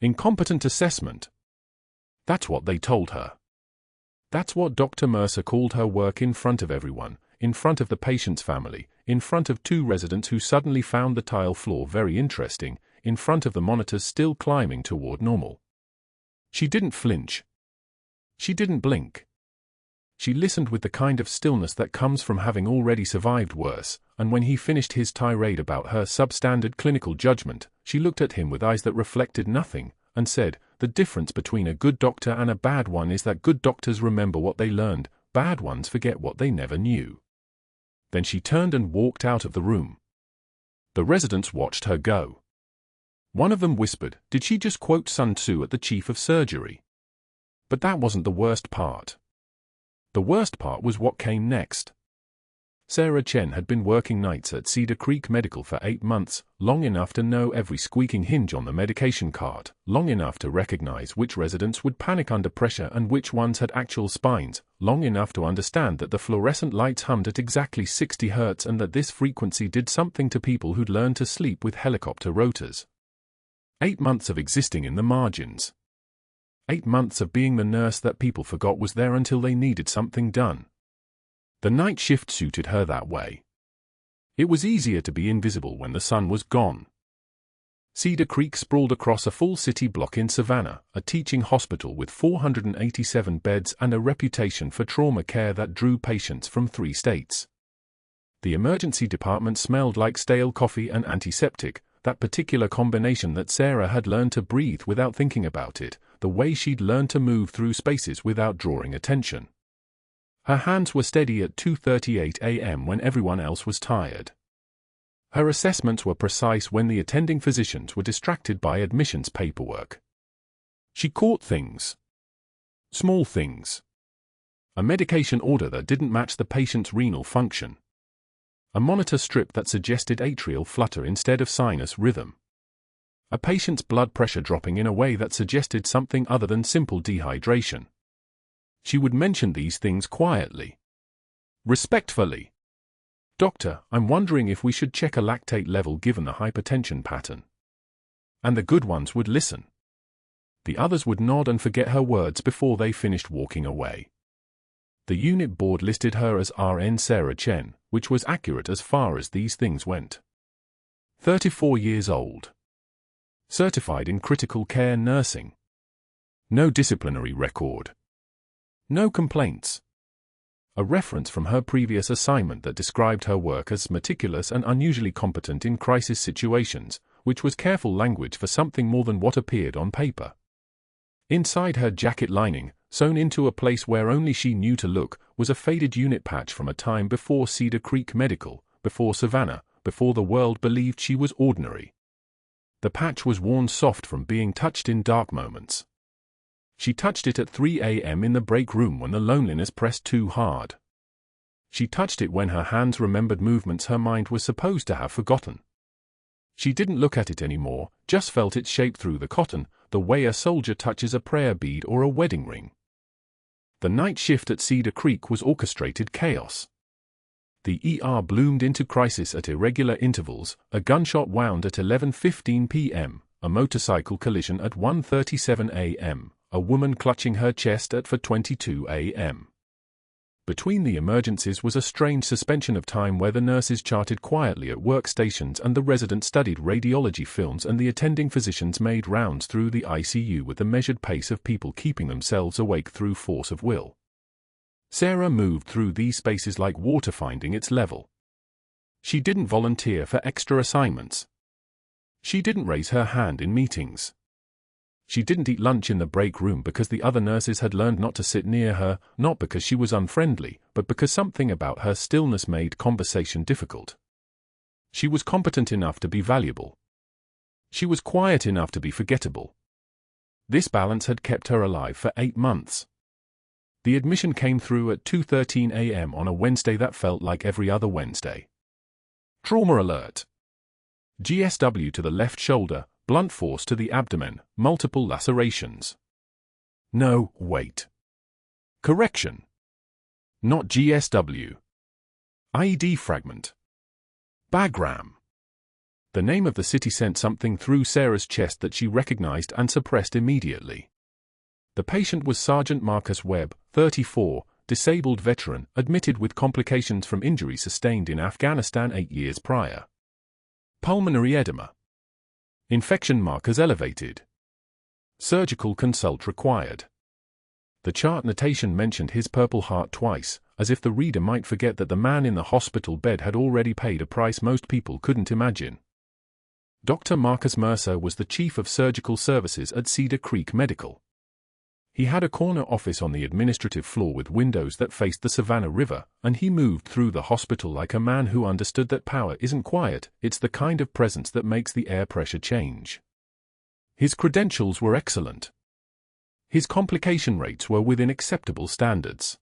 Incompetent assessment. That's what they told her. That's what Dr. Mercer called her work in front of everyone, in front of the patient's family, in front of 2 residents who suddenly found the tile floor very interesting, in front of the monitors still climbing toward normal. She didn't flinch. She didn't blink. She listened with the kind of stillness that comes from having already survived worse, and when he finished his tirade about her substandard clinical judgment, she looked at him with eyes that reflected nothing, and said, "The difference between a good doctor and a bad one is that good doctors remember what they learned, bad ones forget what they never knew." Then she turned and walked out of the room. The residents watched her go. One of them whispered, "Did she just quote Sun Tzu at the chief of surgery?" But that wasn't the worst part. The worst part was what came next. Sarah Chen had been working nights at Cedar Creek Medical for 8 months, long enough to know every squeaking hinge on the medication cart, long enough to recognize which residents would panic under pressure and which ones had actual spines, long enough to understand that the fluorescent lights hummed at exactly 60 Hz and that this frequency did something to people who'd learned to sleep with helicopter rotors. 8 months of existing in the margins. 8 months of being the nurse that people forgot was there until they needed something done. The night shift suited her that way. It was easier to be invisible when the sun was gone. Cedar Creek sprawled across a full city block in Savannah, a teaching hospital with 487 beds and a reputation for trauma care that drew patients from 3 states. The emergency department smelled like stale coffee and antiseptic, that particular combination that Sarah had learned to breathe without thinking about it, the way she'd learned to move through spaces without drawing attention. Her hands were steady at 2:38 a.m. when everyone else was tired. Her assessments were precise when the attending physicians were distracted by admissions paperwork. She caught things. Small things. A medication order that didn't match the patient's renal function. A monitor strip that suggested atrial flutter instead of sinus rhythm. A patient's blood pressure dropping in a way that suggested something other than simple dehydration. She would mention these things quietly. Respectfully. "Doctor, I'm wondering if we should check a lactate level given the hypertension pattern." And the good ones would listen. The others would nod and forget her words before they finished walking away. The unit board listed her as RN Sarah Chen, which was accurate as far as these things went. 34 years old. Certified in critical care nursing. No disciplinary record. No complaints. A reference from her previous assignment that described her work as meticulous and unusually competent in crisis situations, which was careful language for something more than what appeared on paper. Inside her jacket lining, sewn into a place where only she knew to look, was a faded unit patch from a time before Cedar Creek Medical, before Savannah, before the world believed she was ordinary. The patch was worn soft from being touched in dark moments. She touched it at 3 a.m. in the break room when the loneliness pressed too hard. She touched it when her hands remembered movements her mind was supposed to have forgotten. She didn't look at it anymore, just felt its shape through the cotton, the way a soldier touches a prayer bead or a wedding ring. The night shift at Cedar Creek was orchestrated chaos. The ER bloomed into crisis at irregular intervals, a gunshot wound at 11:15 p.m., a motorcycle collision at 1:37 a.m., a woman clutching her chest at 4:22 a.m. Between the emergencies was a strange suspension of time where the nurses charted quietly at workstations and the residents studied radiology films and the attending physicians made rounds through the ICU with the measured pace of people keeping themselves awake through force of will. Sarah moved through these spaces like water finding its level. She didn't volunteer for extra assignments. She didn't raise her hand in meetings. She didn't eat lunch in the break room because the other nurses had learned not to sit near her, not because she was unfriendly, but because something about her stillness made conversation difficult. She was competent enough to be valuable. She was quiet enough to be forgettable. This balance had kept her alive for 8 months. The admission came through at 2:13 a.m. on a Wednesday that felt like every other Wednesday. Trauma alert. GSW to the left shoulder, blunt force to the abdomen, multiple lacerations. No, wait. Correction. Not GSW. IED fragment. Bagram. The name of the city sent something through Sarah's chest that she recognized and suppressed immediately. The patient was Sergeant Marcus Webb, 34, disabled veteran, admitted with complications from injuries sustained in Afghanistan 8 years prior. Pulmonary edema. Infection markers elevated. Surgical consult required. The chart notation mentioned his Purple Heart twice, as if the reader might forget that the man in the hospital bed had already paid a price most people couldn't imagine. Dr. Marcus Mercer was the Chief of Surgical Services at Cedar Creek Medical. He had a corner office on the administrative floor with windows that faced the Savannah River, and he moved through the hospital like a man who understood that power isn't quiet, it's the kind of presence that makes the air pressure change. His credentials were excellent. His complication rates were within acceptable standards.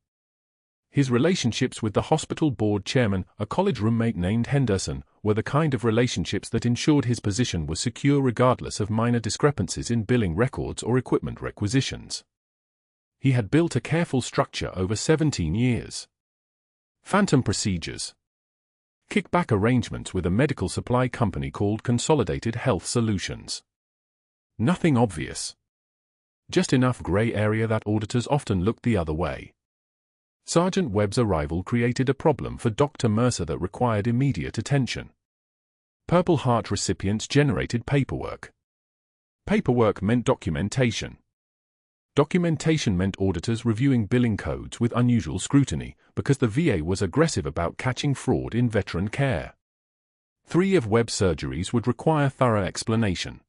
His relationships with the hospital board chairman, a college roommate named Henderson, were the kind of relationships that ensured his position was secure regardless of minor discrepancies in billing records or equipment requisitions. He had built a careful structure over 17 years. Phantom procedures. Kickback arrangements with a medical supply company called Consolidated Health Solutions. Nothing obvious. Just enough gray area that auditors often looked the other way. Sergeant Webb's arrival created a problem for Dr. Mercer that required immediate attention. Purple Heart recipients generated paperwork. Paperwork meant documentation. Documentation meant auditors reviewing billing codes with unusual scrutiny, because the VA was aggressive about catching fraud in veteran care. 3 of Webb's surgeries would require thorough explanation.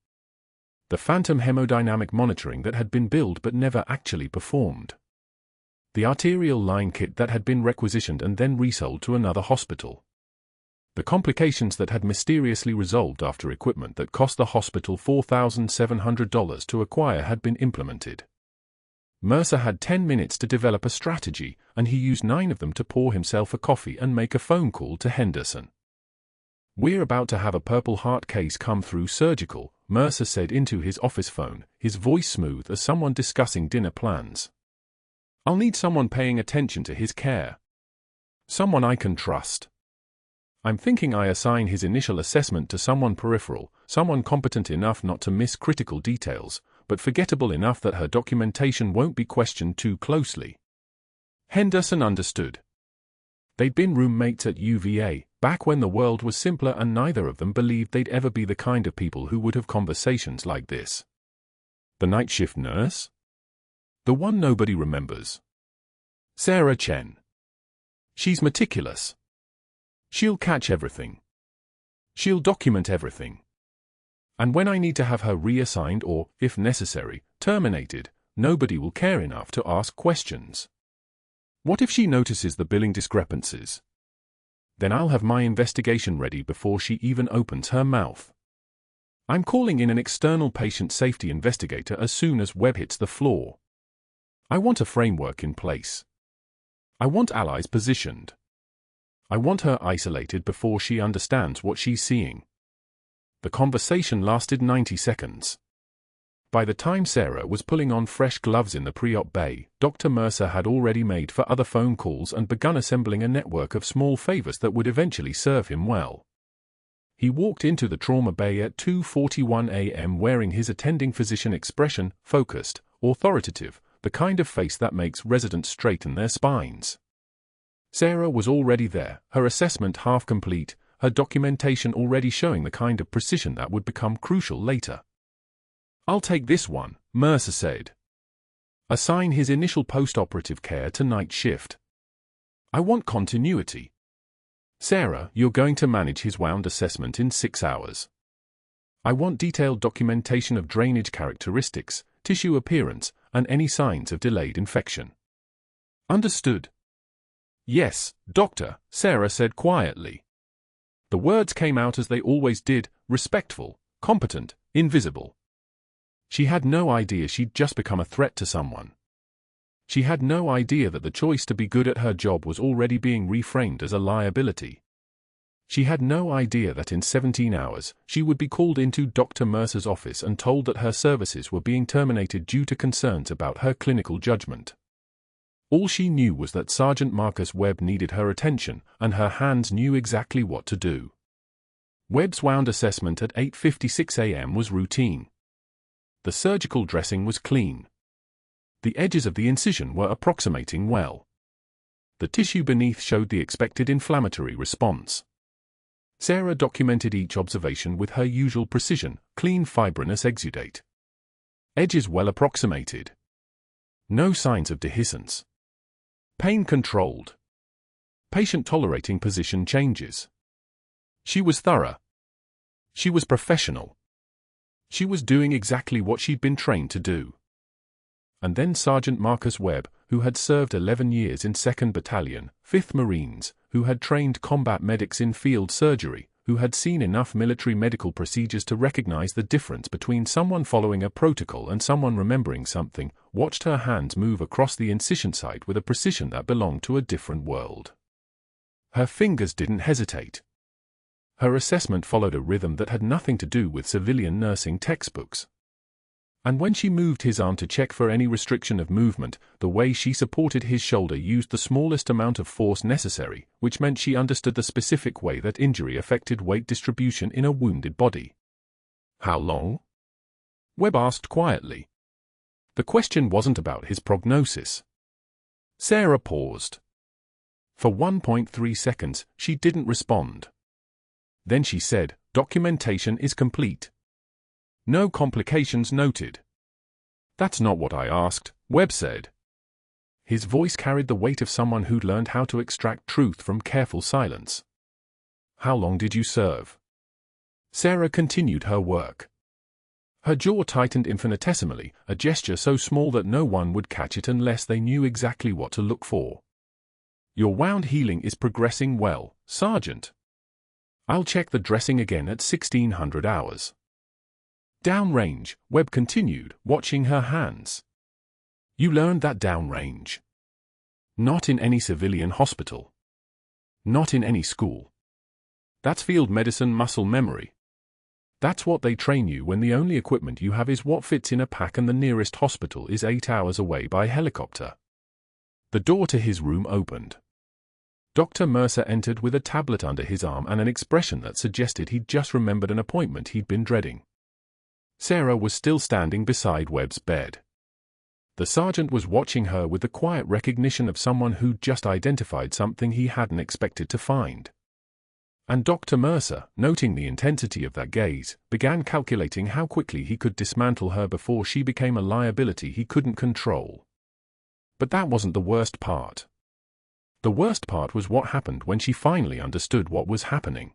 The phantom hemodynamic monitoring that had been billed but never actually performed. The arterial line kit that had been requisitioned and then resold to another hospital. The complications that had mysteriously resolved after equipment that cost the hospital $4,700 to acquire had been implemented. Mercer had 10 minutes to develop a strategy, and he used 9 of them to pour himself a coffee and make a phone call to Henderson. "We're about to have a Purple Heart case come through surgical," Mercer said into his office phone, his voice smooth as someone discussing dinner plans. "I'll need someone paying attention to his care. Someone I can trust. I'm thinking I assign his initial assessment to someone peripheral, someone competent enough not to miss critical details, but forgettable enough that her documentation won't be questioned too closely." Henderson understood. They'd been roommates at UVA, back when the world was simpler, and neither of them believed they'd ever be the kind of people who would have conversations like this. The night shift nurse? The one nobody remembers. Sarah Chen. She's meticulous. She'll catch everything. She'll document everything. And when I need to have her reassigned or, if necessary, terminated, nobody will care enough to ask questions. What if she notices the billing discrepancies? Then I'll have my investigation ready before she even opens her mouth. I'm calling in an external patient safety investigator as soon as Webb hits the floor. I want a framework in place. I want allies positioned. I want her isolated before she understands what she's seeing. The conversation lasted 90 seconds. By the time Sarah was pulling on fresh gloves in the pre-op bay, Dr. Mercer had already made for other phone calls and begun assembling a network of small favors that would eventually serve him well. He walked into the trauma bay at 2:41 a.m. wearing his attending physician expression, focused, authoritative, the kind of face that makes residents straighten their spines. Sarah was already there, her assessment half complete, her documentation already showing the kind of precision that would become crucial later. "I'll take this one," Mercer said. "Assign his initial post-operative care to night shift. I want continuity. Sarah, you're going to manage his wound assessment in 6 hours. I want detailed documentation of drainage characteristics, tissue appearance, and any signs of delayed infection." "Understood." "Yes, doctor," Sarah said quietly. The words came out as they always did, respectful, competent, invisible. She had no idea she'd just become a threat to someone. She had no idea that the choice to be good at her job was already being reframed as a liability. She had no idea that in 17 hours, she would be called into Dr. Mercer's office and told that her services were being terminated due to concerns about her clinical judgment. All she knew was that Sergeant Marcus Webb needed her attention, and her hands knew exactly what to do. Webb's wound assessment at 8:56 a.m. was routine. The surgical dressing was clean. The edges of the incision were approximating well. The tissue beneath showed the expected inflammatory response. Sarah documented each observation with her usual precision: clean fibrinous exudate. Edges well approximated. No signs of dehiscence. Pain controlled. Patient tolerating position changes. She was thorough. She was professional. She was doing exactly what she'd been trained to do. And then Sergeant Marcus Webb, who had served 11 years in 2nd Battalion, 5th Marines, who had trained combat medics in field surgery, who had seen enough military medical procedures to recognize the difference between someone following a protocol and someone remembering something, watched her hands move across the incision site with a precision that belonged to a different world. Her fingers didn't hesitate. Her assessment followed a rhythm that had nothing to do with civilian nursing textbooks. And when she moved his arm to check for any restriction of movement, the way she supported his shoulder used the smallest amount of force necessary, which meant she understood the specific way that injury affected weight distribution in a wounded body. "How long?" Webb asked quietly. The question wasn't about his prognosis. Sarah paused. For 1.3 seconds, she didn't respond. Then she said, "Documentation is complete. No complications noted." "That's not what I asked," Webb said. His voice carried the weight of someone who'd learned how to extract truth from careful silence. "How long did you serve?" Sarah continued her work. Her jaw tightened infinitesimally, a gesture so small that no one would catch it unless they knew exactly what to look for. "Your wound healing is progressing well, Sergeant. I'll check the dressing again at 1600 hours. Downrange," Webb continued, watching her hands. "You learned that downrange. Not in any civilian hospital. Not in any school. That's field medicine muscle memory. That's what they train you when the only equipment you have is what fits in a pack and the nearest hospital is 8 hours away by helicopter." The door to his room opened. Dr. Mercer entered with a tablet under his arm and an expression that suggested he'd just remembered an appointment he'd been dreading. Sarah was still standing beside Webb's bed. The sergeant was watching her with the quiet recognition of someone who'd just identified something he hadn't expected to find. And Dr. Mercer, noting the intensity of that gaze, began calculating how quickly he could dismantle her before she became a liability he couldn't control. But that wasn't the worst part. The worst part was what happened when she finally understood what was happening.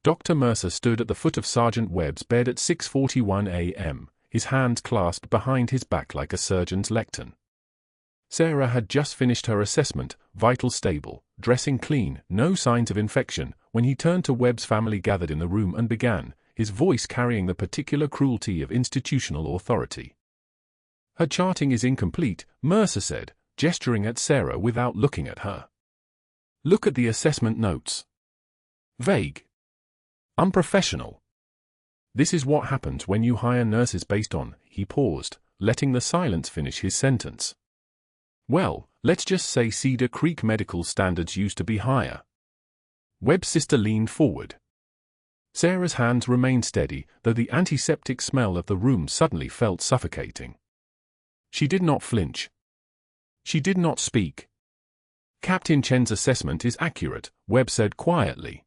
Dr. Mercer stood at the foot of Sergeant Webb's bed at 6:41 a.m., his hands clasped behind his back like a surgeon's lectern. Sarah had just finished her assessment, vital stable, dressing clean, no signs of infection, when he turned to Webb's family gathered in the room and began, his voice carrying the particular cruelty of institutional authority. "Her charting is incomplete," Mercer said, gesturing at Sarah without looking at her. "Look at the assessment notes. Vague. Unprofessional. This is what happens when you hire nurses based on," he paused, letting the silence finish his sentence. "Well, let's just say Cedar Creek Medical standards used to be higher." Webb's sister leaned forward. Sarah's hands remained steady, though the antiseptic smell of the room suddenly felt suffocating. She did not flinch. She did not speak. "Captain Chen's assessment is accurate," Webb said quietly.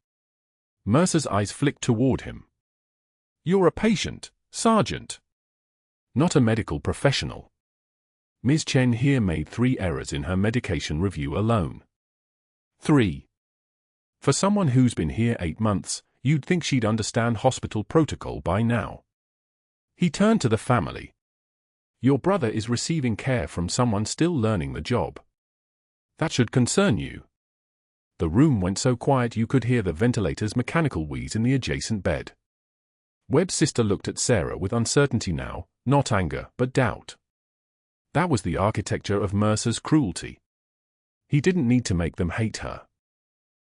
Mercer's eyes flicked toward him. "You're a patient, Sergeant. Not a medical professional. Ms. Chen here made 3 errors in her medication review alone. 3. For someone who's been here 8 months, you'd think she'd understand hospital protocol by now." He turned to the family. "Your brother is receiving care from someone still learning the job. That should concern you." The room went so quiet you could hear the ventilator's mechanical wheeze in the adjacent bed. Webb's sister looked at Sarah with uncertainty now, not anger, but doubt. That was the architecture of Mercer's cruelty. He didn't need to make them hate her.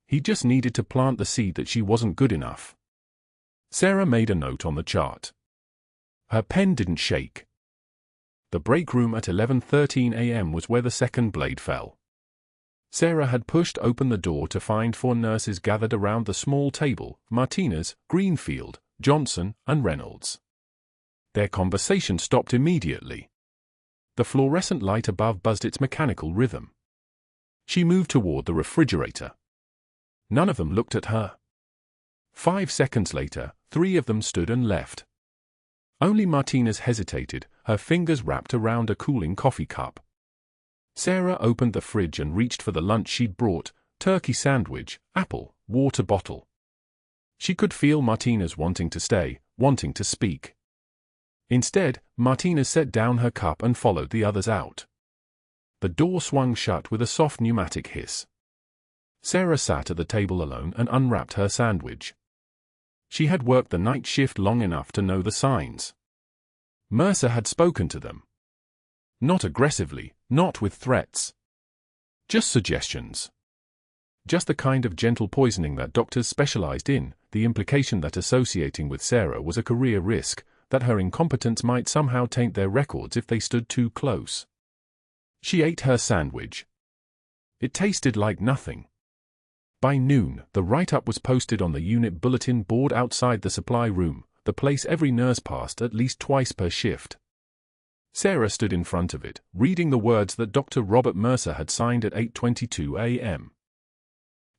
He just needed to plant the seed that she wasn't good enough. Sarah made a note on the chart. Her pen didn't shake. The break room at 11:13 a.m. was where the second blade fell. Sarah had pushed open the door to find 4 nurses gathered around the small table: Martinez, Greenfield, Johnson, and Reynolds. Their conversation stopped immediately. The fluorescent light above buzzed its mechanical rhythm. She moved toward the refrigerator. None of them looked at her. 5 seconds later, 3 of them stood and left. Only Martinez hesitated, her fingers wrapped around a cooling coffee cup. Sarah opened the fridge and reached for the lunch she'd brought: turkey sandwich, apple, water bottle. She could feel Martinez wanting to stay, wanting to speak. Instead, Martinez set down her cup and followed the others out. The door swung shut with a soft pneumatic hiss. Sarah sat at the table alone and unwrapped her sandwich. She had worked the night shift long enough to know the signs. Mercer had spoken to them. Not aggressively, not with threats. Just suggestions. Just the kind of gentle poisoning that doctors specialized in, the implication that associating with Sarah was a career risk, that her incompetence might somehow taint their records if they stood too close. She ate her sandwich. It tasted like nothing. By noon, the write-up was posted on the unit bulletin board outside the supply room, the place every nurse passed at least twice per shift. Sarah stood in front of it, reading the words that Dr. Robert Mercer had signed at 8:22 a.m.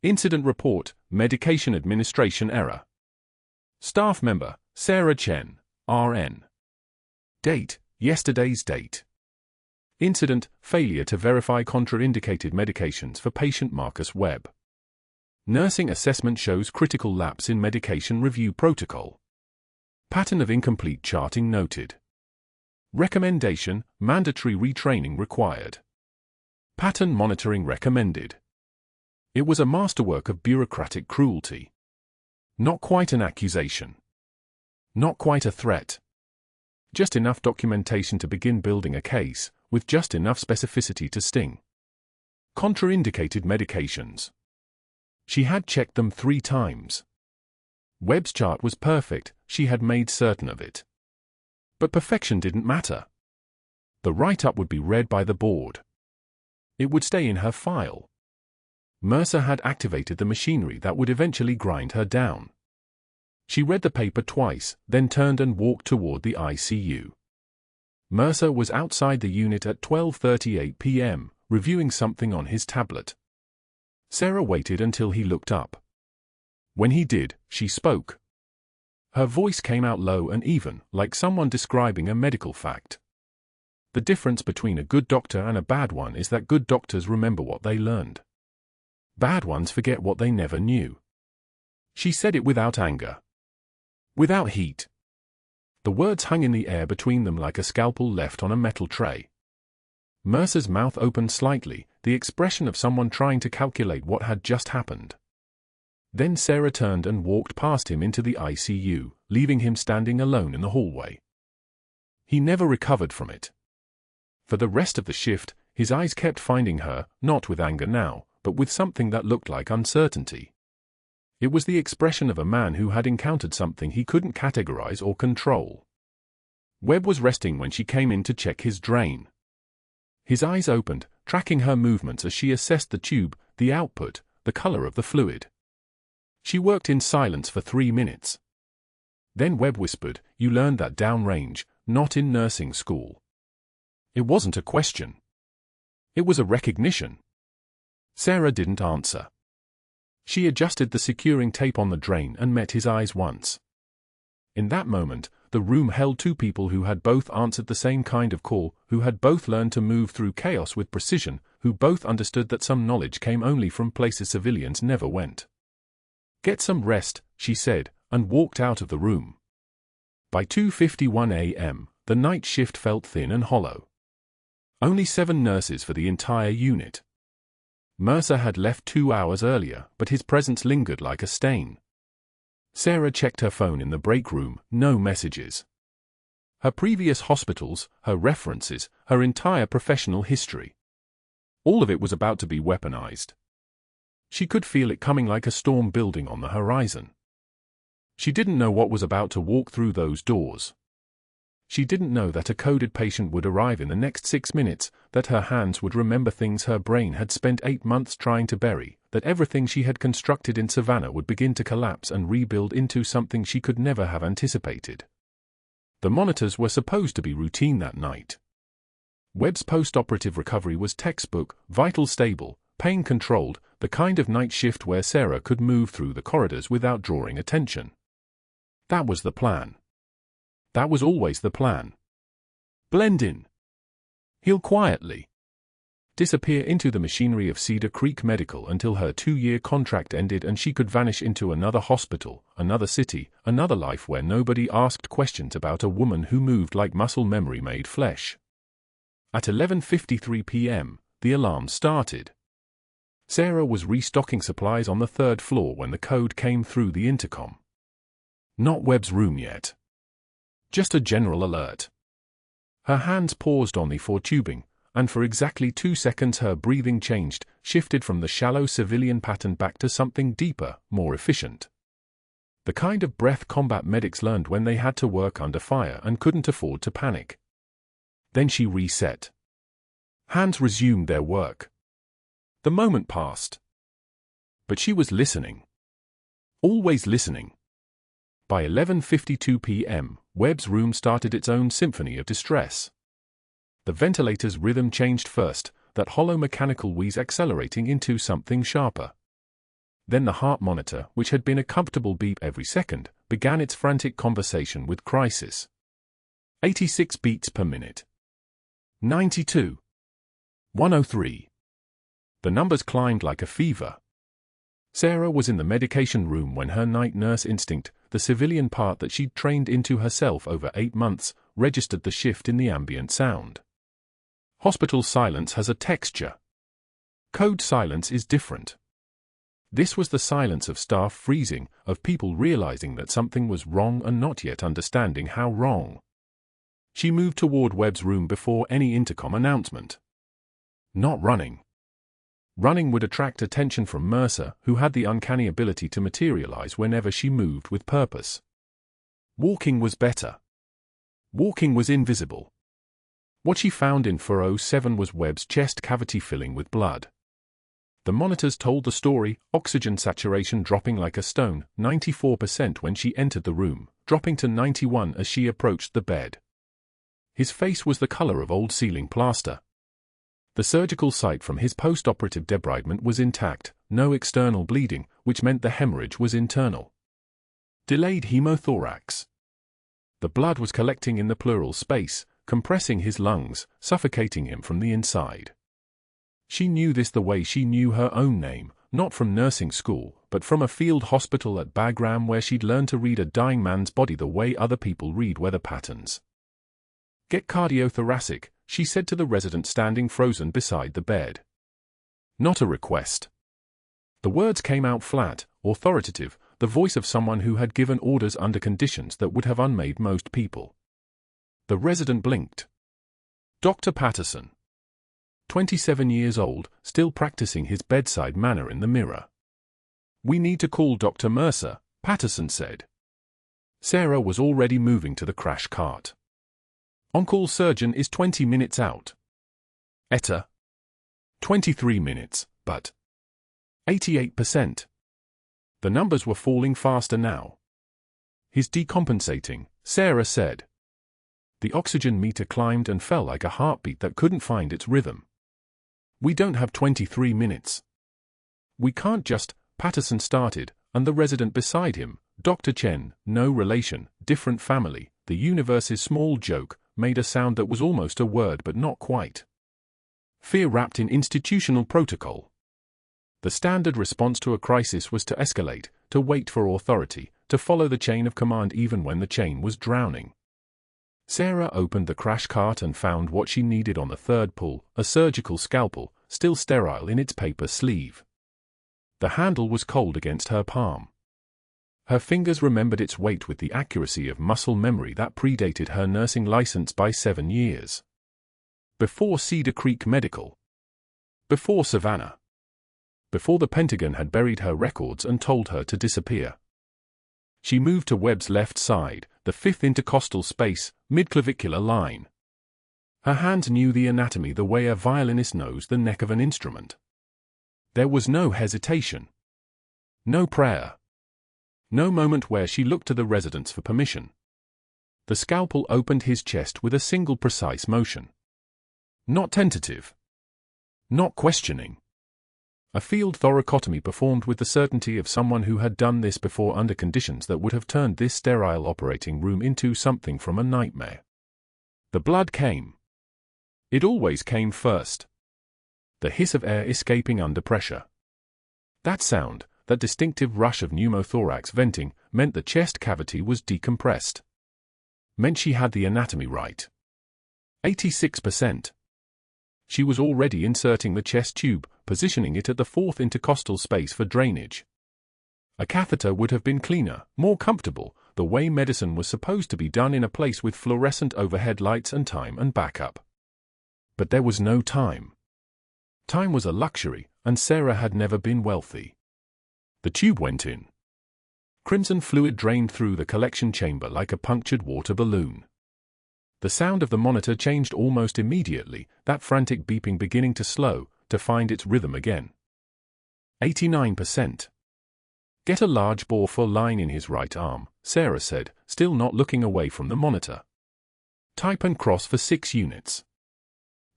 Incident report: medication administration error. Staff member: Sarah Chen, RN. Date: yesterday's date. Incident: failure to verify contraindicated medications for patient Marcus Webb. Nursing assessment shows critical lapse in medication review protocol. Pattern of incomplete charting noted. Recommendation: mandatory retraining required. Pattern monitoring recommended. It was a masterwork of bureaucratic cruelty. Not quite an accusation. Not quite a threat. Just enough documentation to begin building a case, with just enough specificity to sting. Contraindicated medications. She had checked them 3 times. Webb's chart was perfect, she had made certain of it. But perfection didn't matter. The write-up would be read by the board. It would stay in her file. Mercer had activated the machinery that would eventually grind her down. She read the paper twice, then turned and walked toward the ICU. Mercer was outside the unit at 12:38 p.m., reviewing something on his tablet. Sarah waited until he looked up. When he did, she spoke. Her voice came out low and even, like someone describing a medical fact. The difference between a good doctor and a bad one is that good doctors remember what they learned. Bad ones forget what they never knew. She said it without anger. Without heat. The words hung in the air between them like a scalpel left on a metal tray. Mercer's mouth opened slightly, the expression of someone trying to calculate what had just happened. Then Sarah turned and walked past him into the ICU, leaving him standing alone in the hallway. He never recovered from it. For the rest of the shift, his eyes kept finding her, not with anger now, but with something that looked like uncertainty. It was the expression of a man who had encountered something he couldn't categorize or control. Webb was resting when she came in to check his drain. His eyes opened, tracking her movements as she assessed the tube, the output, the color of the fluid. She worked in silence for 3 minutes. Then Webb whispered, "You learned that downrange, not in nursing school." It wasn't a question. It was a recognition. Sarah didn't answer. She adjusted the securing tape on the drain and met his eyes once. In that moment, the room held 2 people who had both answered the same kind of call, who had both learned to move through chaos with precision, who both understood that some knowledge came only from places civilians never went. "Get some rest," she said, and walked out of the room. By 2:51 a.m., the night shift felt thin and hollow. Only 7 nurses for the entire unit. Mercer had left 2 hours earlier, but his presence lingered like a stain. Sarah checked her phone in the break room, no messages. Her previous hospitals, her references, her entire professional history. All of it was about to be weaponized. She could feel it coming like a storm building on the horizon. She didn't know what was about to walk through those doors. She didn't know that a coded patient would arrive in the next 6 minutes, that her hands would remember things her brain had spent 8 months trying to bury, that everything she had constructed in Savannah would begin to collapse and rebuild into something she could never have anticipated. The monitors were supposed to be routine that night. Webb's post-operative recovery was textbook, vital stable, pain-controlled, the kind of night shift where Sarah could move through the corridors without drawing attention. That was the plan. That was always the plan. Blend in. Heal quietly. Disappear into the machinery of Cedar Creek Medical until her 2-year contract ended and she could vanish into another hospital, another city, another life where nobody asked questions about a woman who moved like muscle memory made flesh. At 11:53 p.m., the alarm started. Sarah was restocking supplies on the 3rd floor when the code came through the intercom. Not Webb's room yet. Just a general alert. Her hands paused on the 4 tubing, and for exactly 2 seconds her breathing changed, shifted from the shallow civilian pattern back to something deeper, more efficient. The kind of breath combat medics learned when they had to work under fire and couldn't afford to panic. Then she reset. Hands resumed their work. The moment passed. But she was listening. Always listening. By 11:52 p.m., Webb's room started its own symphony of distress. The ventilator's rhythm changed first, that hollow mechanical wheeze accelerating into something sharper. Then the heart monitor, which had been a comfortable beep every second, began its frantic conversation with crisis. 86 beats per minute. 92. 103. The numbers climbed like a fever. Sarah was in the medication room when her night nurse instinct, the civilian part that she'd trained into herself over 8 months, registered the shift in the ambient sound. Hospital silence has a texture. Code silence is different. This was the silence of staff freezing, of people realizing that something was wrong and not yet understanding how wrong. She moved toward Webb's room before any intercom announcement. Not running. Running would attract attention from Mercer, who had the uncanny ability to materialize whenever she moved with purpose. Walking was better. Walking was invisible. What she found in 407 was Webb's chest cavity filling with blood. The monitors told the story, oxygen saturation dropping like a stone, 94% when she entered the room, dropping to 91 as she approached the bed. His face was the color of old ceiling plaster. The surgical site from his post-operative debridement was intact, no external bleeding, which meant the hemorrhage was internal. Delayed hemothorax. The blood was collecting in the pleural space, compressing his lungs, suffocating him from the inside. She knew this the way she knew her own name, not from nursing school, but from a field hospital at Bagram where she'd learned to read a dying man's body the way other people read weather patterns. "Get cardiothoracic," she said to the resident standing frozen beside the bed. Not a request. The words came out flat, authoritative, the voice of someone who had given orders under conditions that would have unmade most people. The resident blinked. Dr. Patterson. 27 years old, still practicing his bedside manner in the mirror. "We need to call Dr. Mercer," Patterson said. Sarah was already moving to the crash cart. "On-call surgeon is 20 minutes out." Etta. 23 minutes, but 88%. The numbers were falling faster now. "He's decompensating," Sarah said. The oxygen meter climbed and fell like a heartbeat that couldn't find its rhythm. "We don't have 23 minutes. We can't just," Patterson started, and the resident beside him, Dr. Chen, no relation, different family, the universe's small joke, made a sound that was almost a word but not quite. Fear wrapped in institutional protocol. The standard response to a crisis was to escalate, to wait for authority, to follow the chain of command even when the chain was drowning. Sarah opened the crash cart and found what she needed on the 3rd pull, a surgical scalpel, still sterile in its paper sleeve. The handle was cold against her palm. Her fingers remembered its weight with the accuracy of muscle memory that predated her nursing license by 7 years. Before Cedar Creek Medical. Before Savannah. Before the Pentagon had buried her records and told her to disappear. She moved to Webb's left side, the fifth intercostal space, midclavicular line. Her hands knew the anatomy the way a violinist knows the neck of an instrument. There was no hesitation. No prayer. No moment where she looked to the residents for permission. The scalpel opened his chest with a single precise motion. Not tentative. Not questioning. A field thoracotomy performed with the certainty of someone who had done this before under conditions that would have turned this sterile operating room into something from a nightmare. The blood came. It always came first. The hiss of air escaping under pressure. That sound, that distinctive rush of pneumothorax venting, meant the chest cavity was decompressed. Meant she had the anatomy right. 86%. She was already inserting the chest tube, positioning it at the fourth intercostal space for drainage. A catheter would have been cleaner, more comfortable, the way medicine was supposed to be done in a place with fluorescent overhead lights and time and backup. But there was no time. Time was a luxury, and Sarah had never been wealthy. The tube went in. Crimson fluid drained through the collection chamber like a punctured water balloon. The sound of the monitor changed almost immediately, that frantic beeping beginning to slow, to find its rhythm again. 89%. Get a large bore for line in his right arm, Sarah said, still not looking away from the monitor. Type and cross for 6 units.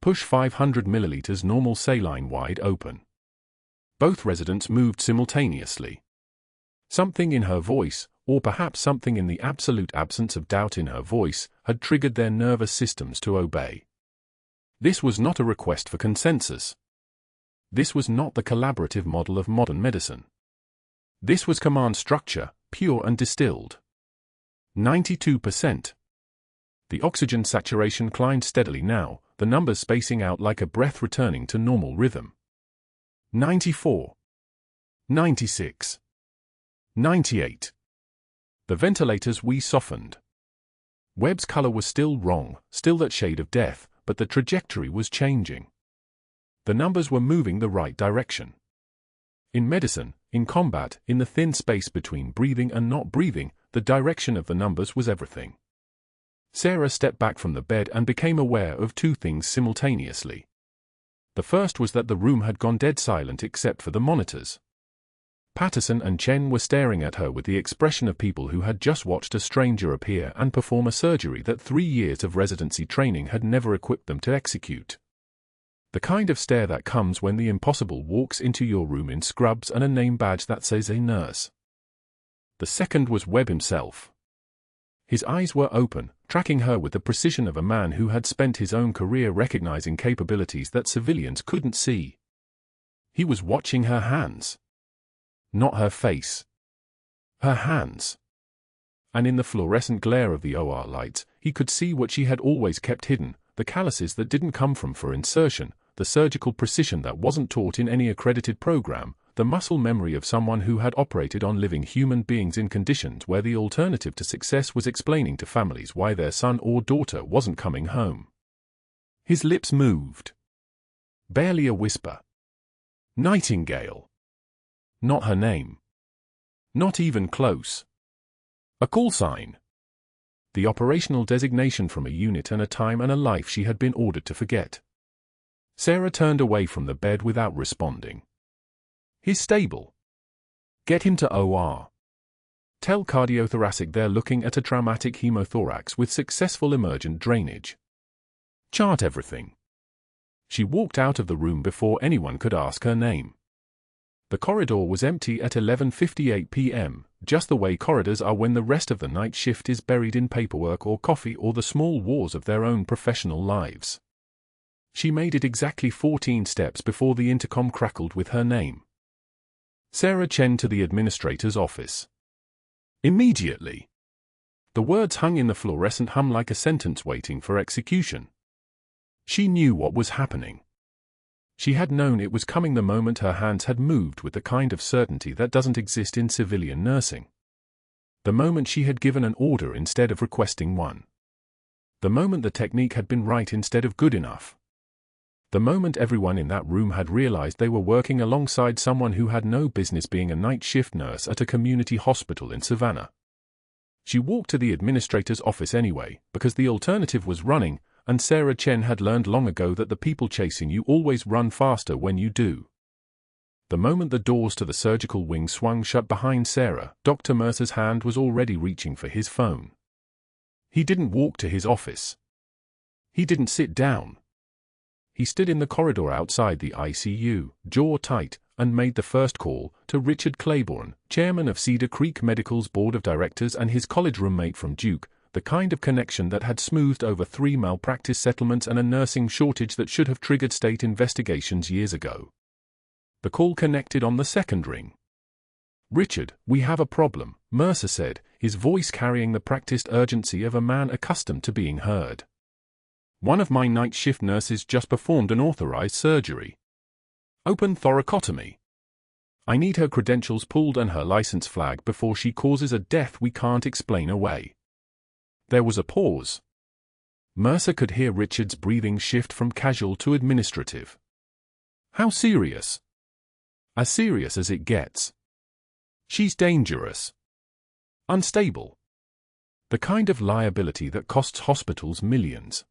Push 500 milliliters normal saline wide open. Both residents moved simultaneously. Something in her voice, or perhaps something in the absolute absence of doubt in her voice, had triggered their nervous systems to obey. This was not a request for consensus. This was not the collaborative model of modern medicine. This was command structure, pure and distilled. 92%. The oxygen saturation climbed steadily now, the numbers spacing out like a breath returning to normal rhythm. 94. 96. 98. The ventilator's wee softened. Webb's color was still wrong, still that shade of death, but the trajectory was changing. The numbers were moving the right direction. In medicine, in combat, in the thin space between breathing and not breathing, the direction of the numbers was everything. Sarah stepped back from the bed and became aware of 2 things simultaneously. The first was that the room had gone dead silent except for the monitors. Patterson and Chen were staring at her with the expression of people who had just watched a stranger appear and perform a surgery that 3 years of residency training had never equipped them to execute. The kind of stare that comes when the impossible walks into your room in scrubs and a name badge that says a nurse. The second was Webb himself. His eyes were open, tracking her with the precision of a man who had spent his own career recognizing capabilities that civilians couldn't see. He was watching her hands. Not her face. Her hands. And in the fluorescent glare of the OR lights, he could see what she had always kept hidden, the calluses that didn't come from for insertion, the surgical precision that wasn't taught in any accredited program, the muscle memory of someone who had operated on living human beings in conditions where the alternative to success was explaining to families why their son or daughter wasn't coming home. His lips moved. Barely a whisper. Nightingale. Not her name. Not even close. A call sign. The operational designation from a unit and a time and a life she had been ordered to forget. Sarah turned away from the bed without responding. He's stable. Get him to OR. Tell cardiothoracic they're looking at a traumatic hemothorax with successful emergent drainage. Chart everything. She walked out of the room before anyone could ask her name. The corridor was empty at 11:58 p.m., just the way corridors are when the rest of the night shift is buried in paperwork or coffee or the small wars of their own professional lives. She made it exactly 14 steps before the intercom crackled with her name. Sarah Chen to the administrator's office. Immediately. The words hung in the fluorescent hum like a sentence waiting for execution. She knew what was happening. She had known it was coming the moment her hands had moved with the kind of certainty that doesn't exist in civilian nursing. The moment she had given an order instead of requesting one. The moment the technique had been right instead of good enough. The moment everyone in that room had realized they were working alongside someone who had no business being a night shift nurse at a community hospital in Savannah. She walked to the administrator's office anyway, because the alternative was running, and Sarah Chen had learned long ago that the people chasing you always run faster when you do. The moment the doors to the surgical wing swung shut behind Sarah, Dr. Mercer's hand was already reaching for his phone. He didn't walk to his office. He didn't sit down. He stood in the corridor outside the ICU, jaw tight, and made the first call to Richard Claiborne, chairman of Cedar Creek Medical's board of directors and his college roommate from Duke, the kind of connection that had smoothed over 3 malpractice settlements and a nursing shortage that should have triggered state investigations years ago. The call connected on the second ring. "Richard, we have a problem," Mercer said, his voice carrying the practiced urgency of a man accustomed to being heard. "One of my night shift nurses just performed an authorized surgery. Open thoracotomy. I need her credentials pulled and her license flagged before she causes a death we can't explain away." There was a pause. Mercer could hear Richard's breathing shift from casual to administrative. "How serious?" "As serious as it gets. She's dangerous. Unstable. The kind of liability that costs hospitals millions."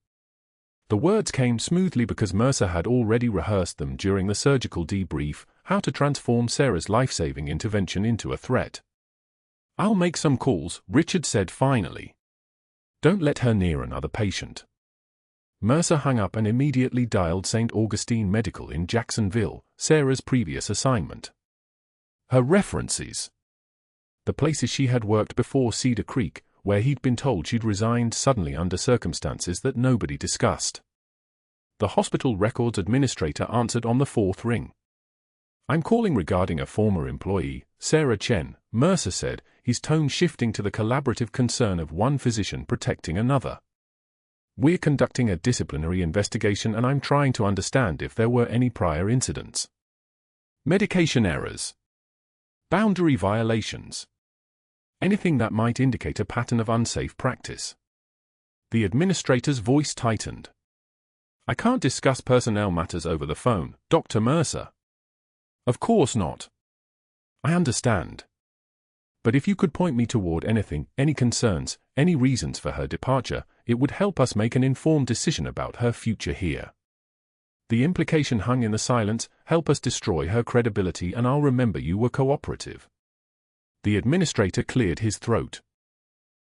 The words came smoothly because Mercer had already rehearsed them during the surgical debrief, how to transform Sarah's life-saving intervention into a threat. "I'll make some calls," Richard said finally. "Don't let her near another patient." Mercer hung up and immediately dialed St. Augustine Medical in Jacksonville, Sarah's previous assignment. Her references. The places she had worked before Cedar Creek, where he'd been told she'd resigned suddenly under circumstances that nobody discussed. The hospital records administrator answered on the fourth ring. "I'm calling regarding a former employee, Sarah Chen," Mercer said, his tone shifting to the collaborative concern of one physician protecting another. "We're conducting a disciplinary investigation and I'm trying to understand if there were any prior incidents. Medication errors. Boundary violations. Anything that might indicate a pattern of unsafe practice." The administrator's voice tightened. "I can't discuss personnel matters over the phone, Dr. Mercer." "Of course not. I understand. But if you could point me toward anything, any concerns, any reasons for her departure, it would help us make an informed decision about her future here. The implication hung in the silence, help us destroy her credibility and I'll remember you were cooperative." The administrator cleared his throat.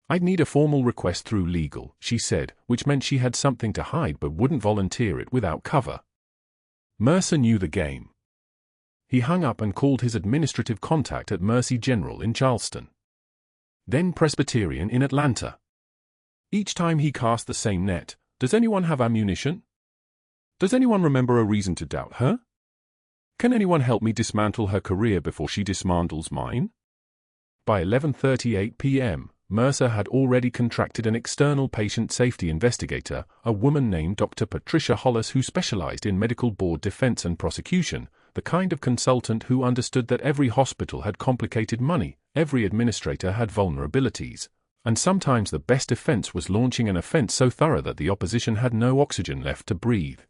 "I'd need a formal request through legal," she said, which meant she had something to hide but wouldn't volunteer it without cover. Mercer knew the game. He hung up and called his administrative contact at Mercy General in Charleston. Then Presbyterian in Atlanta. Each time he cast the same net. "Does anyone have ammunition? Does anyone remember a reason to doubt her? Can anyone help me dismantle her career before she dismantles mine?" By 11:38 p.m., Mercer had already contracted an external patient safety investigator, a woman named Dr. Patricia Hollis who specialized in medical board defense and prosecution, the kind of consultant who understood that every hospital had complicated money, every administrator had vulnerabilities, and sometimes the best defense was launching an offense so thorough that the opposition had no oxygen left to breathe.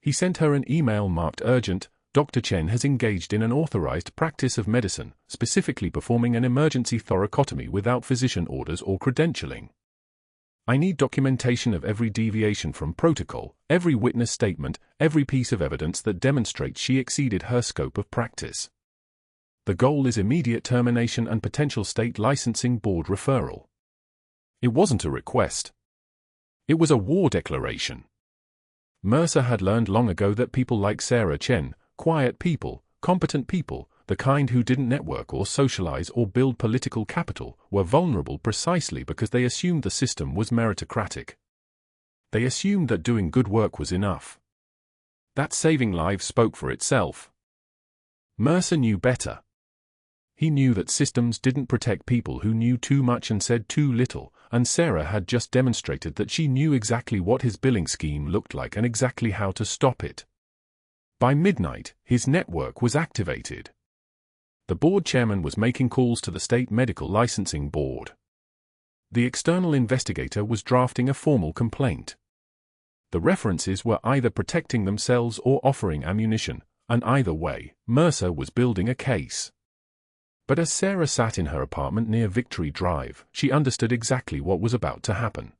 He sent her an email marked urgent. "Dr. Chen has engaged in an authorized practice of medicine, specifically performing an emergency thoracotomy without physician orders or credentialing. I need documentation of every deviation from protocol, every witness statement, every piece of evidence that demonstrates she exceeded her scope of practice. The goal is immediate termination and potential state licensing board referral." It wasn't a request. It was a war declaration. Mercer had learned long ago that people like Sarah Chen, quiet people, competent people, the kind who didn't network or socialize or build political capital, were vulnerable precisely because they assumed the system was meritocratic. They assumed that doing good work was enough. That saving lives spoke for itself. Mercer knew better. He knew that systems didn't protect people who knew too much and said too little, and Sarah had just demonstrated that she knew exactly what his billing scheme looked like and exactly how to stop it. By midnight, his network was activated. The board chairman was making calls to the state medical licensing board. The external investigator was drafting a formal complaint. The references were either protecting themselves or offering ammunition, and either way, Mercer was building a case. But as Sarah sat in her apartment near Victory Drive, she understood exactly what was about to happen.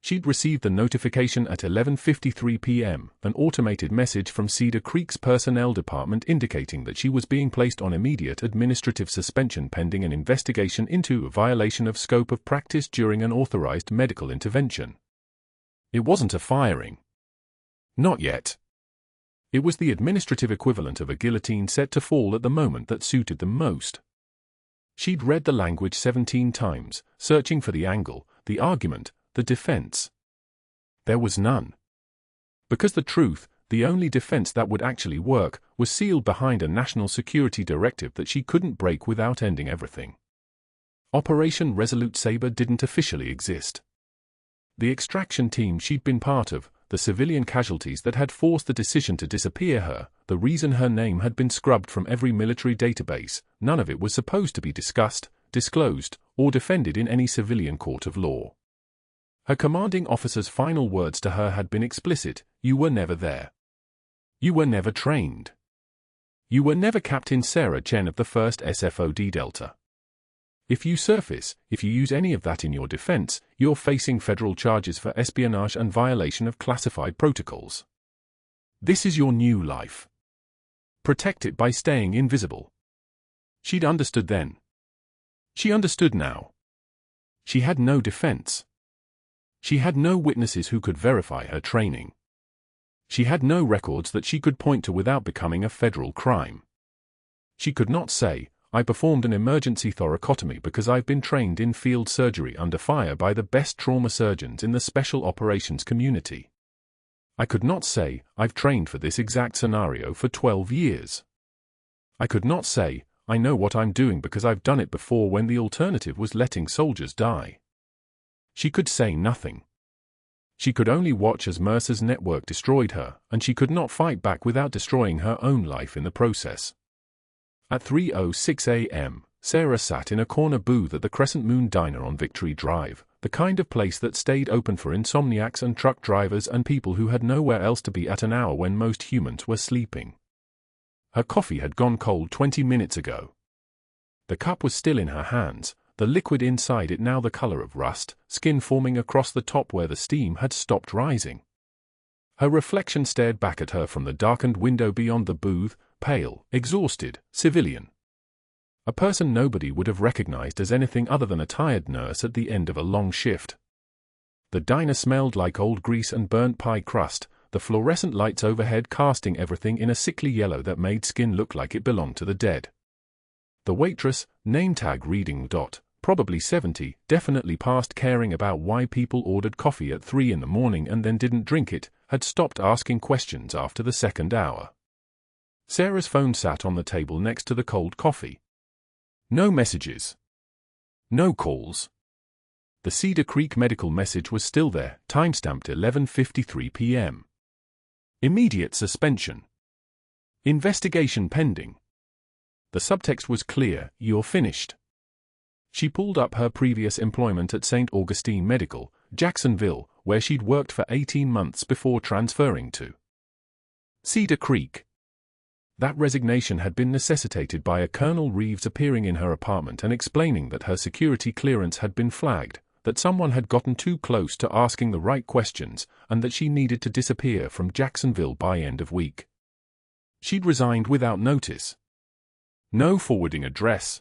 She'd received the notification at 11:53 p.m., an automated message from Cedar Creek's personnel department indicating that she was being placed on immediate administrative suspension pending an investigation into a violation of scope of practice during an authorized medical intervention. It wasn't a firing. Not yet. It was the administrative equivalent of a guillotine set to fall at the moment that suited them most. She'd read the language 17 times, searching for the angle, the argument, the defense. There was none. Because the truth, the only defense that would actually work, was sealed behind a national security directive that she couldn't break without ending everything. Operation Resolute Sabre didn't officially exist. The extraction team she'd been part of, the civilian casualties that had forced the decision to disappear her, the reason her name had been scrubbed from every military database, none of it was supposed to be discussed, disclosed, or defended in any civilian court of law. Her commanding officer's final words to her had been explicit: "You were never there. You were never trained. You were never Captain Sarah Chen of the 1st SFOD Delta. If you surface, if you use any of that in your defense, you're facing federal charges for espionage and violation of classified protocols. This is your new life. Protect it by staying invisible." She'd understood then. She understood now. She had no defense. She had no witnesses who could verify her training. She had no records that she could point to without becoming a federal crime. She could not say, "I performed an emergency thoracotomy because I've been trained in field surgery under fire by the best trauma surgeons in the special operations community." I could not say, "I've trained for this exact scenario for 12 years. I could not say, "I know what I'm doing because I've done it before," when the alternative was letting soldiers die. She could say nothing. She could only watch as Mercer's network destroyed her, and she could not fight back without destroying her own life in the process. At 3:06 a.m., Sarah sat in a corner booth at the Crescent Moon Diner on Victory Drive, the kind of place that stayed open for insomniacs and truck drivers and people who had nowhere else to be at an hour when most humans were sleeping. Her coffee had gone cold 20 minutes ago. The cup was still in her hands, the liquid inside it now the color of rust, skin forming across the top where the steam had stopped rising. Her reflection stared back at her from the darkened window beyond the booth, pale, exhausted, civilian. A person nobody would have recognized as anything other than a tired nurse at the end of a long shift. The diner smelled like old grease and burnt pie crust, the fluorescent lights overhead casting everything in a sickly yellow that made skin look like it belonged to the dead. The waitress, name tag reading ... probably 70, definitely past caring about why people ordered coffee at 3 in the morning and then didn't drink it, had stopped asking questions after the second hour. Sarah's phone sat on the table next to the cold coffee. No messages. No calls. The Cedar Creek Medical message was still there, timestamped 11:53 p.m. Immediate suspension. Investigation pending. The subtext was clear: "You're finished." She pulled up her previous employment at St. Augustine Medical, Jacksonville, where she'd worked for 18 months before transferring to Cedar Creek. That resignation had been necessitated by a Colonel Reeves appearing in her apartment and explaining that her security clearance had been flagged, that someone had gotten too close to asking the right questions, and that she needed to disappear from Jacksonville by end of week. She'd resigned without notice. No forwarding address.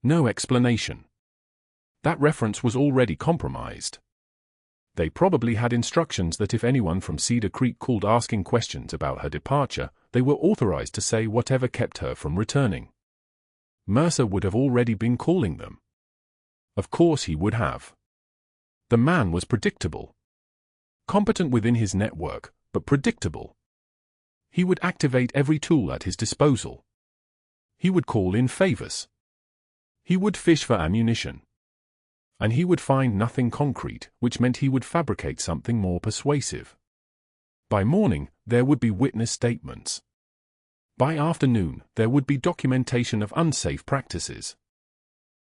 No explanation. That reference was already compromised. They probably had instructions that if anyone from Cedar Creek called asking questions about her departure, they were authorized to say whatever kept her from returning. Mercer would have already been calling them. Of course he would have. The man was predictable. Competent within his network, but predictable. He would activate every tool at his disposal. He would call in favors. He would fish for ammunition. And he would find nothing concrete, which meant he would fabricate something more persuasive. By morning, there would be witness statements. By afternoon, there would be documentation of unsafe practices.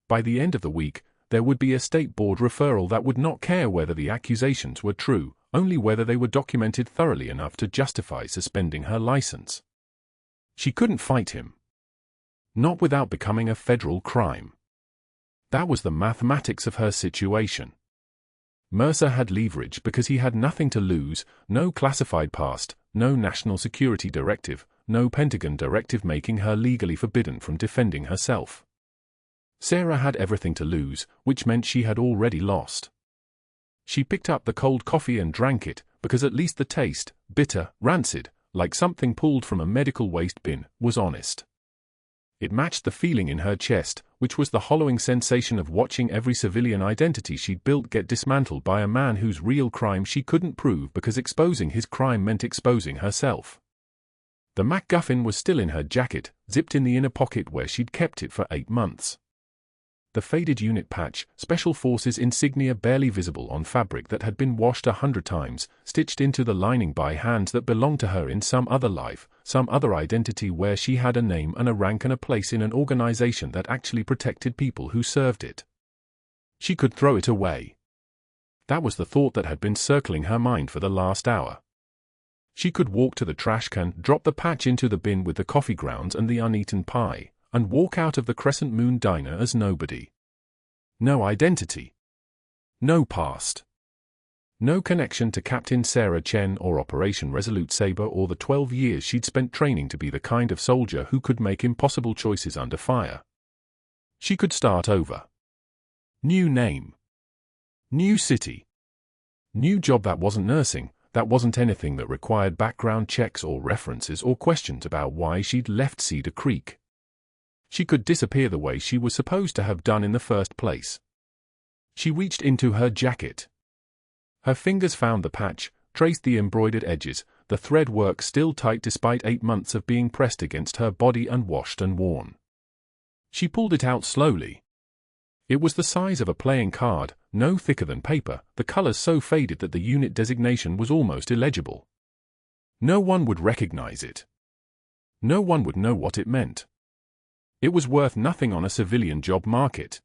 By the end of the week, there would be a state board referral that would not care whether the accusations were true, only whether they were documented thoroughly enough to justify suspending her license. She couldn't fight him. Not without becoming a federal crime. That was the mathematics of her situation. Mercer had leverage because he had nothing to lose, no classified past, no national security directive, no Pentagon directive making her legally forbidden from defending herself. Sarah had everything to lose, which meant she had already lost. She picked up the cold coffee and drank it, because at least the taste, bitter, rancid, like something pulled from a medical waste bin, was honest. It matched the feeling in her chest, which was the hollowing sensation of watching every civilian identity she'd built get dismantled by a man whose real crime she couldn't prove because exposing his crime meant exposing herself. The MacGuffin was still in her jacket, zipped in the inner pocket where she'd kept it for 8 months. The faded unit patch, Special Forces insignia barely visible on fabric that had been washed 100 times, stitched into the lining by hands that belonged to her in some other life, some other identity where she had a name and a rank and a place in an organization that actually protected people who served it. She could throw it away. That was the thought that had been circling her mind for the last hour. She could walk to the trash can, drop the patch into the bin with the coffee grounds and the uneaten pie, and walk out of the Crescent Moon diner as nobody. No identity. No past. No connection to Captain Sarah Chen or Operation Resolute Sabre or the 12 years she'd spent training to be the kind of soldier who could make impossible choices under fire. She could start over. New name. New city. New job that wasn't nursing, that wasn't anything that required background checks or references or questions about why she'd left Cedar Creek. She could disappear the way she was supposed to have done in the first place. She reached into her jacket. Her fingers found the patch, traced the embroidered edges, the thread work still tight despite 8 months of being pressed against her body and washed and worn. She pulled it out slowly. It was the size of a playing card, no thicker than paper, the colors so faded that the unit designation was almost illegible. No one would recognize it. No one would know what it meant. It was worth nothing on a civilian job market.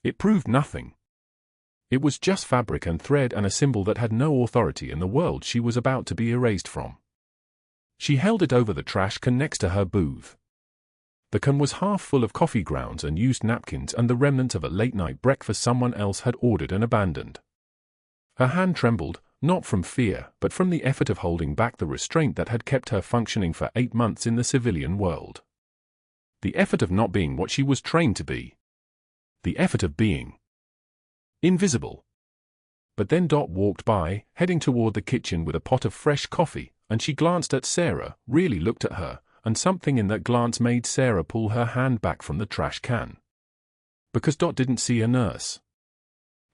It proved nothing. It was just fabric and thread and a symbol that had no authority in the world she was about to be erased from. She held it over the trash can next to her booth. The can was half full of coffee grounds and used napkins and the remnants of a late-night breakfast someone else had ordered and abandoned. Her hand trembled, not from fear, but from the effort of holding back the restraint that had kept her functioning for 8 months in the civilian world. The effort of not being what she was trained to be. The effort of being invisible. But then Dot walked by, heading toward the kitchen with a pot of fresh coffee, and she glanced at Sarah, really looked at her, and something in that glance made Sarah pull her hand back from the trash can. Because Dot didn't see a nurse.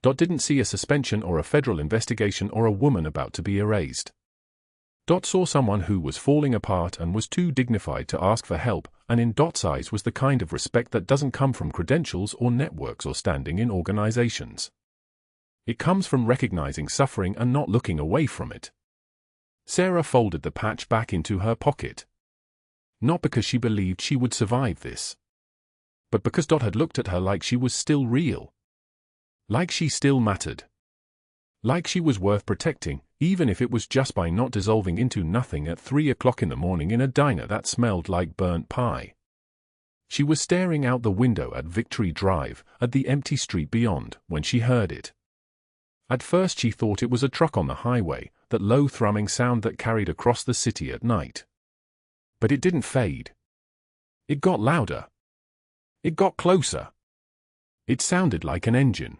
Dot didn't see a suspension or a federal investigation or a woman about to be erased. Dot saw someone who was falling apart and was too dignified to ask for help, and in Dot's eyes was the kind of respect that doesn't come from credentials or networks or standing in organizations. It comes from recognizing suffering and not looking away from it. Sarah folded the patch back into her pocket. Not because she believed she would survive this, but because Dot had looked at her like she was still real. Like she still mattered. Like she was worth protecting, even if it was just by not dissolving into nothing at 3 o'clock in the morning in a diner that smelled like burnt pie. She was staring out the window at Victory Drive, at the empty street beyond, when she heard it. At first she thought it was a truck on the highway, that low thrumming sound that carried across the city at night. But it didn't fade. It got louder. It got closer. It sounded like an engine.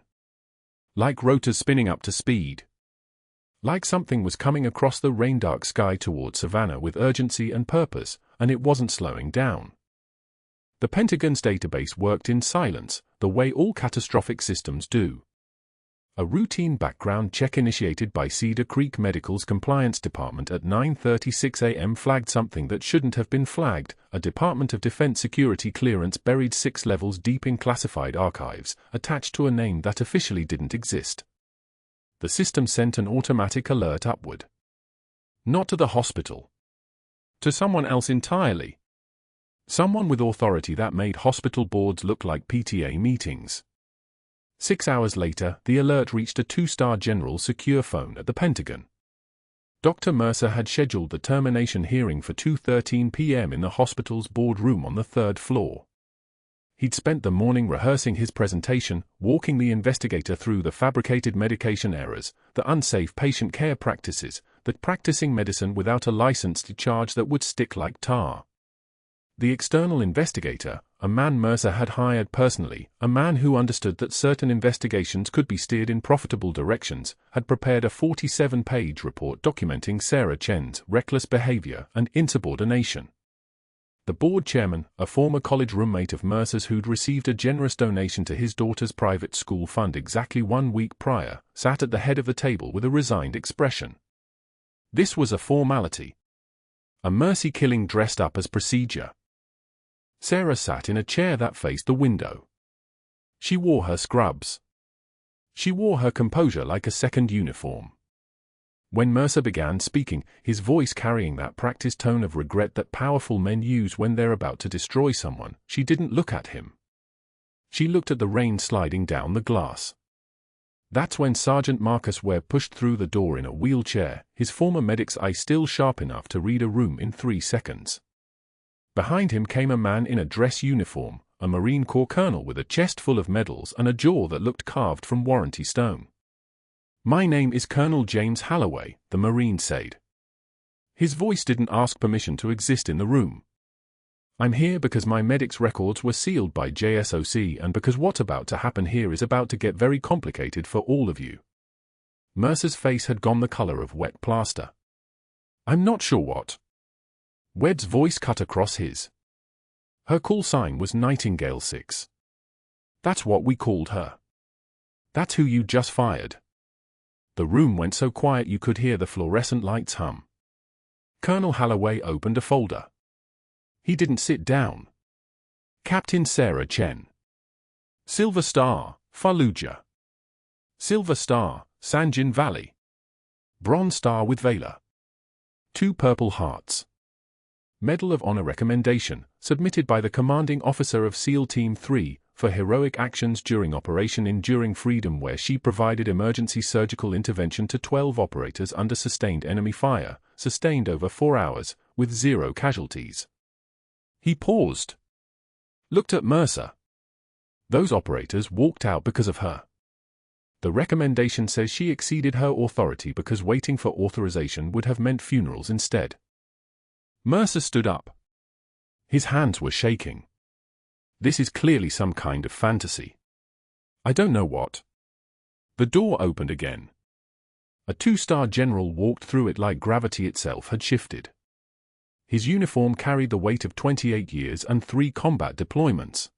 Like rotors spinning up to speed. Like something was coming across the rain-dark sky toward Savannah with urgency and purpose, and it wasn't slowing down. The Pentagon's database worked in silence, the way all catastrophic systems do. A routine background check initiated by Cedar Creek Medical's compliance department at 9:36 a.m. flagged something that shouldn't have been flagged, a Department of Defense security clearance buried 6 levels deep in classified archives, attached to a name that officially didn't exist. The system sent an automatic alert upward. Not to the hospital. To someone else entirely. Someone with authority that made hospital boards look like PTA meetings. 6 hours later, the alert reached a 2-star general secure phone at the Pentagon. Dr. Mercer had scheduled the termination hearing for 2:13 p.m. in the hospital's boardroom on the 3rd floor. He'd spent the morning rehearsing his presentation, walking the investigator through the fabricated medication errors, the unsafe patient care practices, the practicing medicine without a license to charge that would stick like tar. The external investigator, a man Mercer had hired personally, a man who understood that certain investigations could be steered in profitable directions, had prepared a 47-page report documenting Sarah Chen's reckless behavior and insubordination. The board chairman, a former college roommate of Mercer's who'd received a generous donation to his daughter's private school fund exactly 1 week prior, sat at the head of the table with a resigned expression. This was a formality. A mercy killing dressed up as procedure. Sarah sat in a chair that faced the window. She wore her scrubs. She wore her composure like a second uniform. When Mercer began speaking, his voice carrying that practiced tone of regret that powerful men use when they're about to destroy someone, she didn't look at him. She looked at the rain sliding down the glass. That's when Sergeant Marcus Webb pushed through the door in a wheelchair, his former medic's eye still sharp enough to read a room in 3 seconds. Behind him came a man in a dress uniform, a Marine Corps colonel with a chest full of medals and a jaw that looked carved from warranty stone. "My name is Colonel James Halloway," the Marine said. His voice didn't ask permission to exist in the room. "I'm here because my medic's records were sealed by JSOC and because what's about to happen here is about to get very complicated for all of you." Mercer's face had gone the color of wet plaster. "I'm not sure what." Webb's voice cut across his. "Her call sign was Nightingale 6. That's what we called her. That's who you just fired." The room went so quiet you could hear the fluorescent lights hum. Colonel Halloway opened a folder. He didn't sit down. Captain Sarah Chen. Silver Star, Fallujah. Silver Star, Sanjin Valley. Bronze Star with Valor. 2 Purple Hearts. Medal of Honor Recommendation, submitted by the commanding officer of SEAL Team 3, for heroic actions during Operation Enduring Freedom, where she provided emergency surgical intervention to 12 operators under sustained enemy fire, sustained over 4 hours, with 0 casualties. He paused. Looked at Mercer. Those operators walked out because of her. The recommendation says she exceeded her authority because waiting for authorization would have meant funerals instead. Mercer stood up. His hands were shaking. This is clearly some kind of fantasy. I don't know what. The door opened again. A 2-star general walked through it like gravity itself had shifted. His uniform carried the weight of 28 years and 3 combat deployments.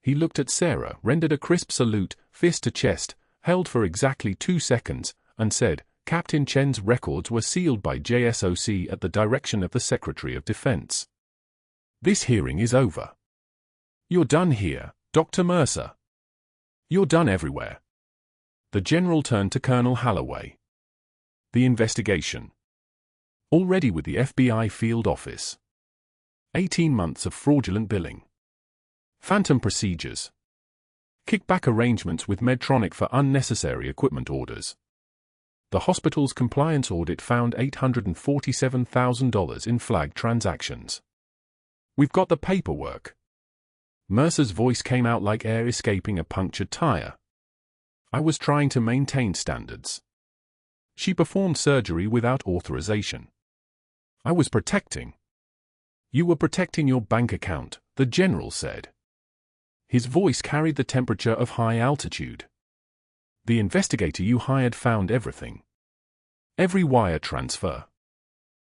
He looked at Sarah, rendered a crisp salute, fist to chest, held for exactly 2 seconds, and said, "Captain Chen's records were sealed by JSOC at the direction of the Secretary of Defense. This hearing is over. You're done here, Dr. Mercer. You're done everywhere." The general turned to Colonel Halloway. The investigation. Already with the FBI field office. 18 months of fraudulent billing. Phantom procedures. Kickback arrangements with Medtronic for unnecessary equipment orders. The hospital's compliance audit found $847,000 in flagged transactions. "We've got the paperwork." Mercer's voice came out like air escaping a punctured tire. "I was trying to maintain standards. She performed surgery without authorization. I was protecting." "You were protecting your bank account," the general said. His voice carried the temperature of high altitude. "The investigator you hired found everything. Every wire transfer.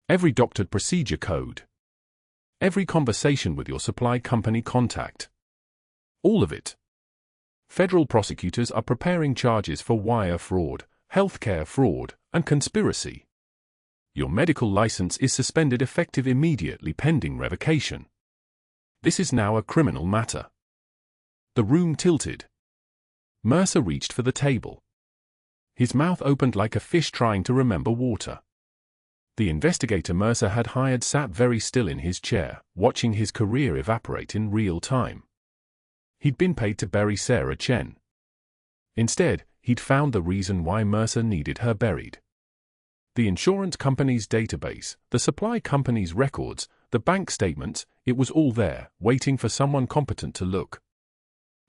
Every doctored procedure code. Every conversation with your supply company contact. All of it. Federal prosecutors are preparing charges for wire fraud, healthcare fraud, and conspiracy. Your medical license is suspended effective immediately pending revocation. This is now a criminal matter." The room tilted. Mercer reached for the table. His mouth opened like a fish trying to remember water. The investigator Mercer had hired sat very still in his chair, watching his career evaporate in real time. He'd been paid to bury Sarah Chen. Instead, he'd found the reason why Mercer needed her buried. The insurance company's database, the supply company's records, the bank statements, it was all there, waiting for someone competent to look.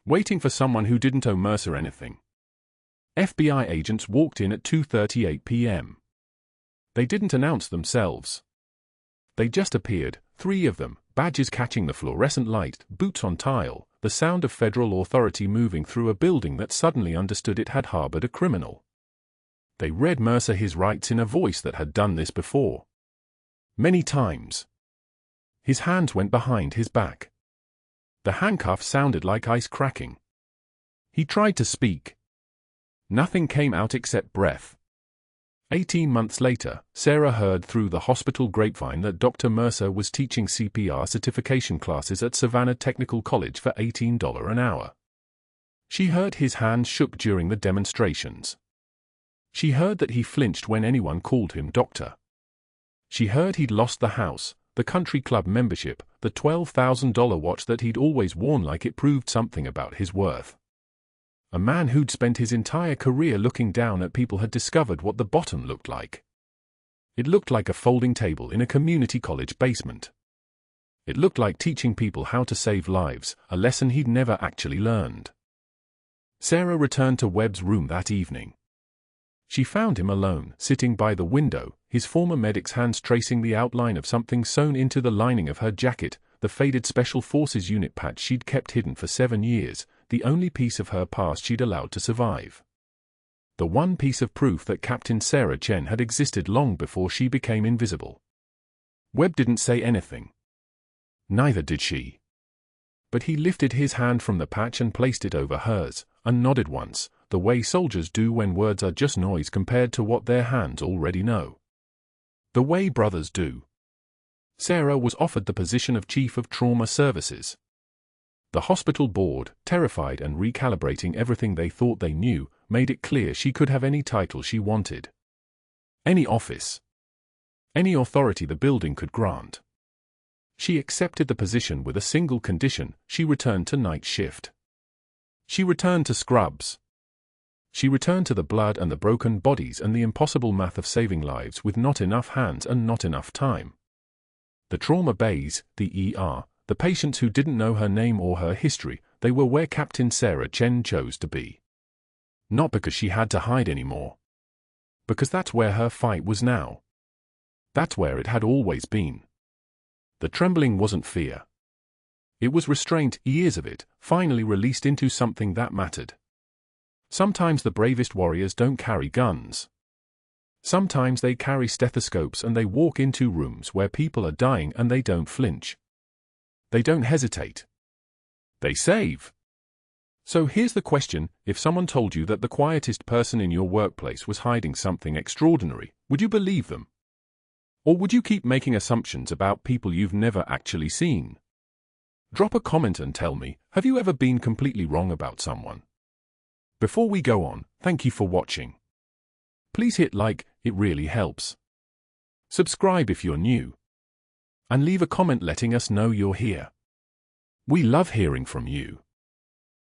Waiting for someone who didn't owe Mercer anything. FBI agents walked in at 2:38 p.m. They didn't announce themselves. They just appeared, 3 of them, badges catching the fluorescent light, boots on tile, the sound of federal authority moving through a building that suddenly understood it had harbored a criminal. They read Mercer his rights in a voice that had done this before. Many times. His hands went behind his back. The handcuffs sounded like ice cracking. He tried to speak. Nothing came out except breath. 18 months later, Sarah heard through the hospital grapevine that Dr. Mercer was teaching CPR certification classes at Savannah Technical College for $18 an hour. She heard his hands shook during the demonstrations. She heard that he flinched when anyone called him doctor. She heard he'd lost the house, the country club membership, the $12,000 watch that he'd always worn like it proved something about his worth. A man who'd spent his entire career looking down at people had discovered what the bottom looked like. It looked like a folding table in a community college basement. It looked like teaching people how to save lives, a lesson he'd never actually learned. Sarah returned to Webb's room that evening. She found him alone, sitting by the window, his former medic's hands tracing the outline of something sewn into the lining of her jacket, the faded Special Forces unit patch she'd kept hidden for 7 years, the only piece of her past she'd allowed to survive. The one piece of proof that Captain Sarah Chen had existed long before she became invisible. Webb didn't say anything. Neither did she. But he lifted his hand from the patch and placed it over hers, and nodded once, the way soldiers do when words are just noise compared to what their hands already know. The way brothers do. Sarah was offered the position of Chief of Trauma Services. The hospital board, terrified and recalibrating everything they thought they knew, made it clear she could have any title she wanted. Any office. Any authority the building could grant. She accepted the position with a single condition: she returned to night shift. She returned to scrubs. She returned to the blood and the broken bodies and the impossible math of saving lives with not enough hands and not enough time. The trauma bays, the ER, the patients who didn't know her name or her history, they were where Captain Sarah Chen chose to be. Not because she had to hide anymore. Because that's where her fight was now. That's where it had always been. The trembling wasn't fear. It was restraint, years of it, finally released into something that mattered. Sometimes the bravest warriors don't carry guns. Sometimes they carry stethoscopes and they walk into rooms where people are dying and they don't flinch. They don't hesitate. They save. So here's the question: if someone told you that the quietest person in your workplace was hiding something extraordinary, would you believe them? Or would you keep making assumptions about people you've never actually seen? Drop a comment and tell me, have you ever been completely wrong about someone? Before we go on, thank you for watching. Please hit like, it really helps. Subscribe if you're new. And leave a comment letting us know you're here. We love hearing from you.